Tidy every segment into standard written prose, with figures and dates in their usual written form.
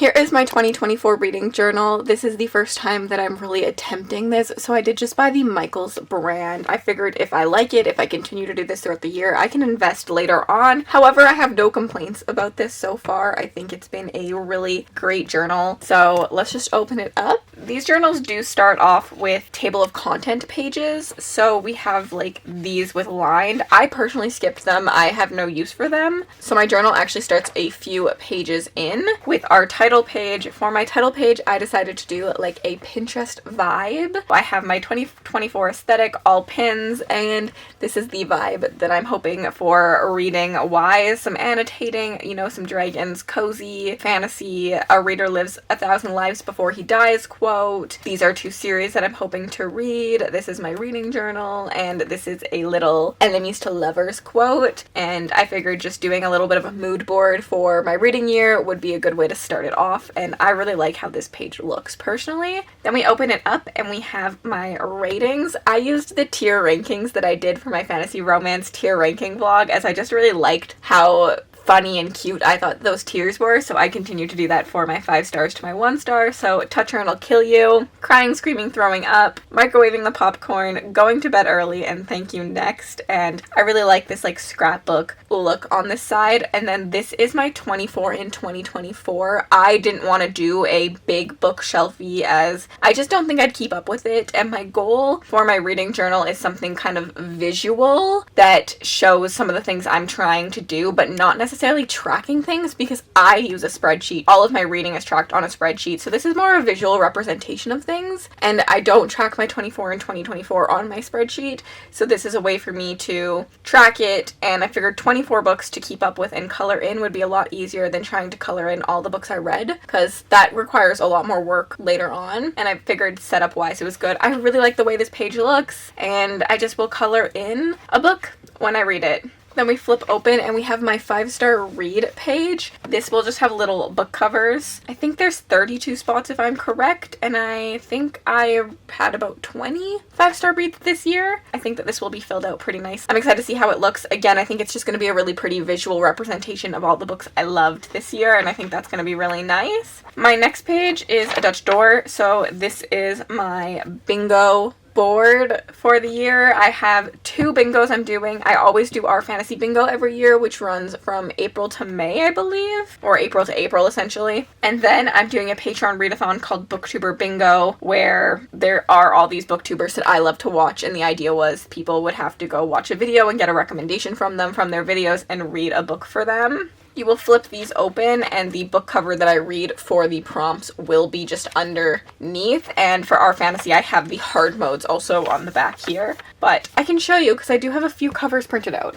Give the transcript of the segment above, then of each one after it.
Here is my 2024 reading journal. This is the first time that I'm really attempting this, so I did just buy the Michaels brand. I figured if I like it, if I continue to do this throughout the year, I can invest later on. However, I have no complaints about this so far. I think it's been a really great journal. So let's just open it up. These journals do start off with table of content pages. So we have like these with lined. I personally skipped them. I have no use for them. So my journal actually starts a few pages in with our title page. For my title page, I decided to do like a Pinterest vibe. I have my 2024 aesthetic, all pins, and this is the vibe that I'm hoping for reading wise. Some annotating, you know, some dragons, cozy, fantasy, a reader lives 1,000 lives before he dies quote. These are 2 series that I'm hoping to read. This is my reading journal, and this is a little enemies to lovers quote. And I figured just doing a little bit of a mood board for my reading year would be a good way to start it off, and I really like how this page looks personally. Then we open it up and we have my ratings. I used the tier rankings that I did for my fantasy romance tier ranking vlog, as I just really liked how funny and cute I thought those tiers were, so I continue to do that for my 5 stars to my 1 star. So touch her and I'll kill you, crying, screaming, throwing up, microwaving the popcorn, going to bed early, and thank you next. And I really like this like scrapbook look on this side. And then this is my 24 in 2024. I didn't want to do a big bookshelfy, as I just don't think I'd keep up with it, and my goal for my reading journal is something kind of visual that shows some of the things I'm trying to do, but not necessarily tracking things, because I use a spreadsheet. All of my reading is tracked on a spreadsheet, so this is more a visual representation of things, and I don't track my 24 in 2024 on my spreadsheet, so this is a way for me to track it. And I figured 24 books to keep up with and color in would be a lot easier than trying to color in all the books I read, because that requires a lot more work later on, and I figured setup wise it was good. I really like the way this page looks, and I just will color in a book when I read it. Then we flip open and we have my 5-star read page. This will just have little book covers. I think there's 32 spots if I'm correct, and I think I had about 20 5-star reads this year. I think that this will be filled out pretty nice. I'm excited to see how it looks. Again, I think it's just going to be a really pretty visual representation of all the books I loved this year, and I think that's going to be really nice. My next page is a Dutch door, so this is my bingo board for the year. I have 2 bingos I'm doing. I always do our fantasy bingo every year, which runs from April to May, I believe, or April to April essentially. And then I'm doing a Patreon readathon called Booktuber Bingo, where there are all these booktubers that I love to watch, and the idea was people would have to go watch a video and get a recommendation from them from their videos and read a book for them. You will flip these open, and the book cover that I read for the prompts will be just underneath. And for our fantasy, I have the hard modes also on the back here. But I can show you because I do have a few covers printed out.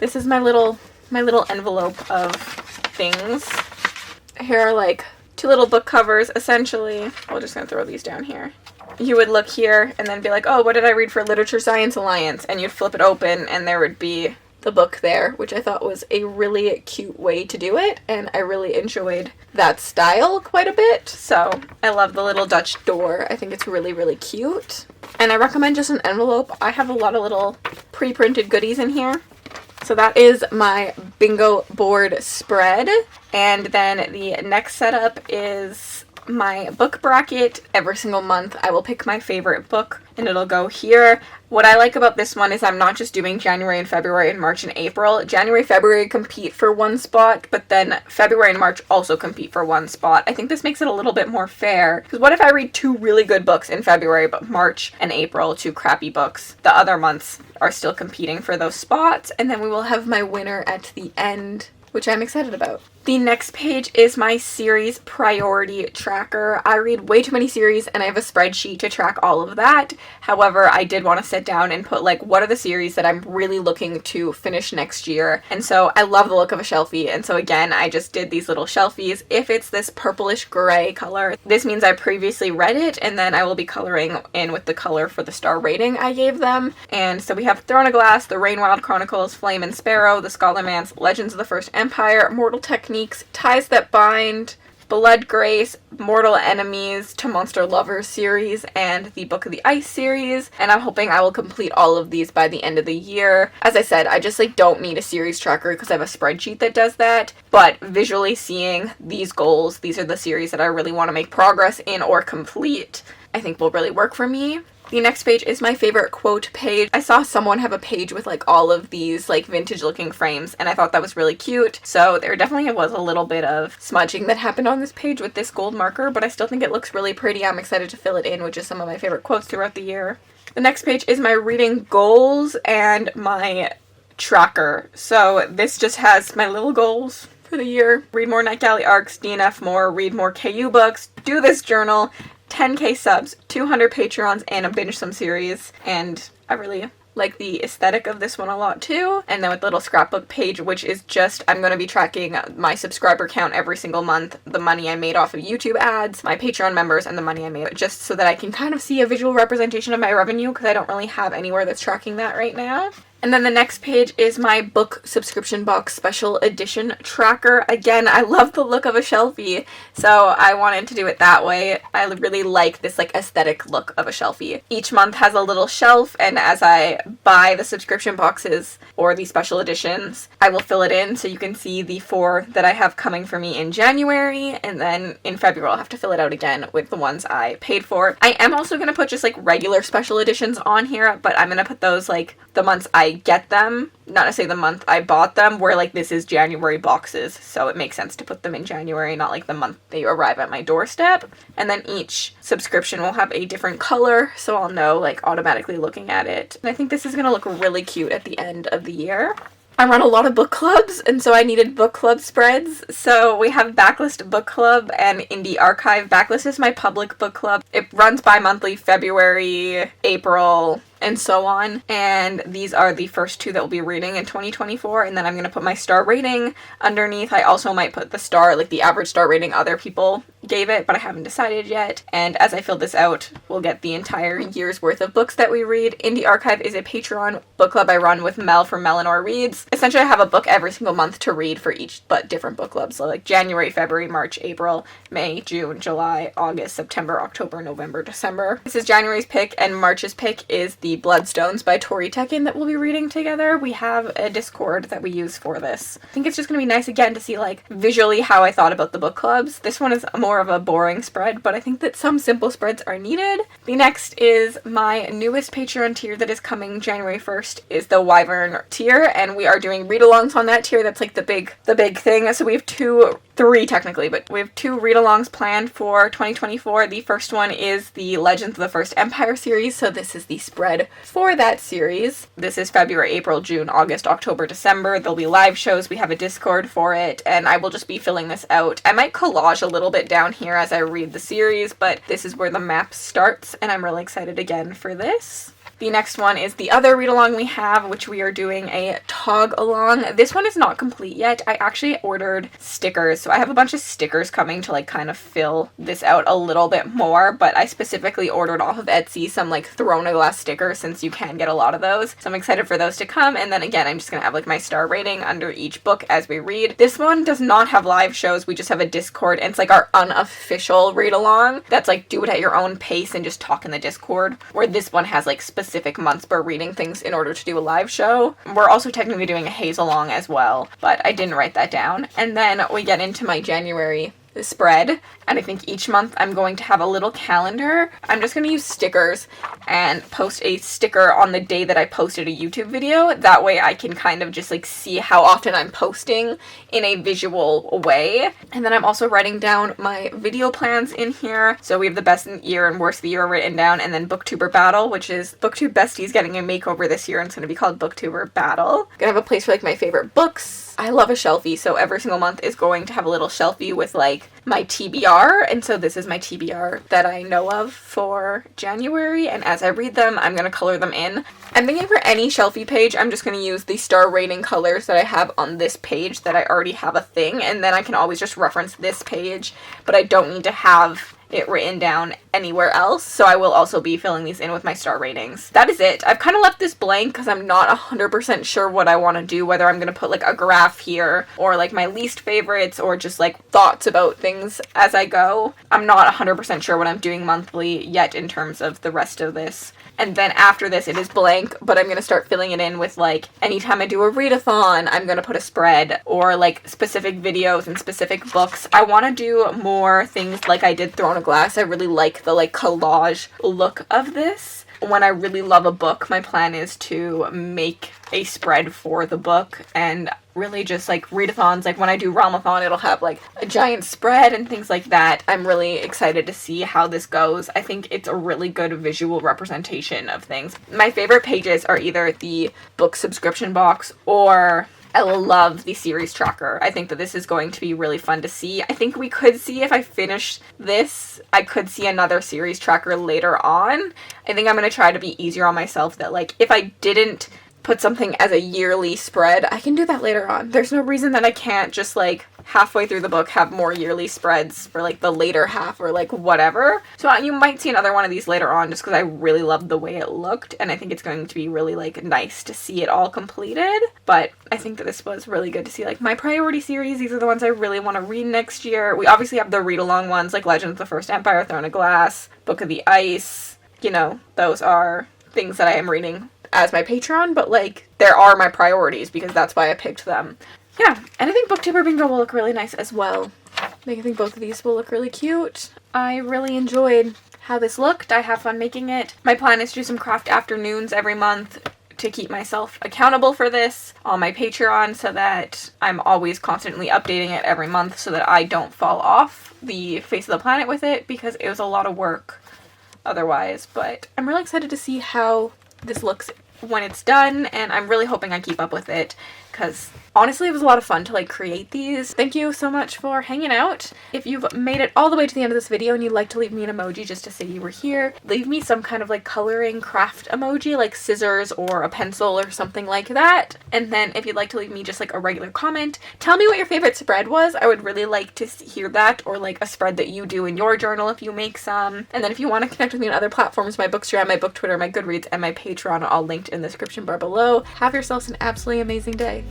This is my little envelope of things. Here are like 2 little book covers, essentially. We're just gonna throw these down here. You would look here and then be like, oh, what did I read for Literature Science Alliance? And you'd flip it open and there would be the book there, which I thought was a really cute way to do it, and I really enjoyed that style quite a bit. So I love the little Dutch door. I think it's really, really cute. And I recommend just an envelope. I have a lot of little pre-printed goodies in here. So that is my bingo board spread. And then the next setup is my book bracket. Every single month I will pick my favorite book and it'll go here. What I like about this one is I'm not just doing January and February and March and April. January, February compete for 1 spot, but then February and March also compete for 1 spot. I think this makes it a little bit more fair, because what if I read 2 really good books in February, but March and April 2 crappy books? The other months are still competing for those spots, and then we will have my winner at the end, which I'm excited about. The next page is my series priority tracker. I read way too many series and I have a spreadsheet to track all of that. However, I did want to sit down and put like, what are the series that I'm really looking to finish next year? And so I love the look of a shelfie. And so again, I just did these little shelfies. If it's this purplish gray color, this means I previously read it, and then I will be coloring in with the color for the star rating I gave them. And so we have Throne of Glass, The Rainwild Chronicles, Flame and Sparrow, The Scholarman's, Legends of the First Empire, Mortal Techniques, Ties That Bind, Blood Grace, Mortal Enemies to Monster Lovers series, and the Book of the Ice series, and I'm hoping I will complete all of these by the end of the year. As I said, I just don't need a series tracker because I have a spreadsheet that does that, but visually seeing these goals, these are the series that I really want to make progress in or complete, I think will really work for me. The next page is my favorite quote page. I saw someone have a page with all of these vintage looking frames, and I thought that was really cute. So there definitely was a little bit of smudging that happened on this page with this gold marker, but I still think it looks really pretty. I'm excited to fill it in with just some of my favorite quotes throughout the year. The next page is my reading goals and my tracker. So this just has my little goals for the year. Read more Night Galley arcs, DNF more, read more KU books, do this journal, 10k subs, 200 Patreons, and a binge some series. And I really like the aesthetic of this one a lot too. And then with the little scrapbook page, which is just, I'm going to be tracking my subscriber count every single month, the money I made off of YouTube ads, my Patreon members, and the money I made, just so that I can kind of see a visual representation of my revenue, because I don't really have anywhere that's tracking that right now. And then the next page is my book subscription box special edition tracker. Again, I love the look of a shelfie, so I wanted to do it that way. I really like this aesthetic look of a shelfie. Each month has a little shelf, and as I buy the subscription boxes or the special editions, I will fill it in so you can see the 4 that I have coming for me in January, and then in February I'll have to fill it out again with the ones I paid for. I am also going to put just regular special editions on here, but I'm going to put those the months I get them, not necessarily the month I bought them, where this is January boxes, so it makes sense to put them in January, not the month they arrive at my doorstep. And then each subscription will have a different color, so I'll know automatically looking at it. And I think this is going to look really cute at the end of the year. I run a lot of book clubs, and so I needed book club spreads. So we have Backlist Book Club and Indie Archive. Backlist is my public book club. It runs bi-monthly, February, April, and so on. And these are the first 2 that we'll be reading in 2024. And then I'm going to put my star rating underneath. I also might put the star, the average star rating other people gave it, but I haven't decided yet. And as I fill this out, we'll get the entire year's worth of books that we read. Indie Archive is a Patreon book club I run with Mel from Melanor Reads. Essentially, I have a book every single month to read for each, but different book clubs. So January, February, March, April, May, June, July, August, September, October, November, December. This is January's pick, and March's pick is the Bloodstones by Tori Tekin that we'll be reading together. We have a Discord that we use for this. I think it's just going to be nice again to see visually how I thought about the book clubs. This one is more of a boring spread, but I think that some simple spreads are needed. The next is my newest Patreon tier that is coming January 1st is the Wyvern tier, and we are doing read-alongs on that tier. That's the big thing. So we have 3 technically, but we have 2 read-alongs planned for 2024. The first one is the Legends of the First Empire series, so this is the spread for that series. This is February, April, June, August, October, December. There'll be live shows. We have a Discord for it, and I will just be filling this out. I might collage a little bit down here as I read the series, but this is where the map starts, and I'm really excited again for this. The next one is the other read-along we have, which we are doing a tog-along. This one is not complete yet. I actually ordered stickers, so I have a bunch of stickers coming to kind of fill this out a little bit more, but I specifically ordered off of Etsy some Throne of Glass stickers, since you can get a lot of those. So I'm excited for those to come, and then again, I'm just gonna have my star rating under each book as we read. This one does not have live shows. We just have a Discord, and it's our unofficial read-along. That's do it at your own pace and just talk in the Discord, where this one has specific months we're reading things in order to do a live show. We're also technically doing a haze-along as well, but I didn't write that down. And then we get into my January spread, and I think each month I'm going to have a little calendar. I'm just going to use stickers and post a sticker on the day that I posted a YouTube video. That way I can kind of just see how often I'm posting in a visual way. And then I'm also writing down my video plans in here. So we have the best year and worst of the year written down, and then Booktuber Battle, which is Booktube Besties getting a makeover this year, and it's going to be called Booktuber Battle. Gonna have a place for my favorite books. I love a shelfie, so every single month is going to have a little shelfie with my TBR, and so this is my TBR that I know of for January, and as I read them, I'm going to color them in. I'm thinking for any shelfie page, I'm just going to use the star rating colors that I have on this page that I already have a thing, and then I can always just reference this page, but I don't need to have it written down anywhere else, so I will also be filling these in with my star ratings. That is it. I've kind of left this blank because I'm not 100% sure what I want to do, whether I'm going to put like a graph here or like my least favorites or just like thoughts about things as I go. I'm not 100% sure what I'm doing monthly yet in terms of the rest of this. And then after this, it is blank, but I'm going to start filling it in with, like, anytime I do a readathon, I'm going to put a spread, or, like, specific videos and specific books. I want to do more things like I did Throne of Glass. I really like the, like, collage look of this. When I really love a book, my plan is to make a spread for the book and really just like readathons. Like when I do Realmathon, it'll have like a giant spread and things like that. I'm really excited to see how this goes. I think it's a really good visual representation of things. My favorite pages are either the book subscription box or I will love the series tracker. I think that this is going to be really fun to see. I think we could see, if I finish this, I could see another series tracker later on. I think I'm going to try to be easier on myself that, like, if I didn't put something as a yearly spread, I can do that later on. There's no reason that I can't just, like, halfway through the book have more yearly spreads for, like, the later half or, like, whatever. So you might see another one of these later on just because I really loved the way it looked, and I think it's going to be really, like, nice to see it all completed. But I think that this was really good to see, like, my priority series. These are the ones I really want to read next year. We obviously have the read-along ones, like Legends of the First Empire, Throne of Glass, Book of the Ice. You know, those are things that I am reading as my Patreon, but, like, there are my priorities because that's why I picked them. Yeah, and I think Booktuber Bingo will look really nice as well. Like, I think both of these will look really cute. I really enjoyed how this looked. I have fun making it. My plan is to do some craft afternoons every month to keep myself accountable for this on my Patreon so that I'm always constantly updating it every month so that I don't fall off the face of the planet with it because it was a lot of work otherwise. But I'm really excited to see how this looks when it's done, and I'm really hoping I keep up with it because honestly it was a lot of fun to like create these. Thank you so much for hanging out. If you've made it all the way to the end of this video and you'd like to leave me an emoji just to say you were here, leave me some kind of like coloring craft emoji like scissors or a pencil or something like that. And then if you'd like to leave me just like a regular comment, tell me what your favorite spread was. I would really like to hear that, or like a spread that you do in your journal if you make some. And then if you want to connect with me on other platforms, my Bookstagram, my Book Twitter, my Goodreads, and my Patreon are all linked in the description bar below. Have yourselves an absolutely amazing day.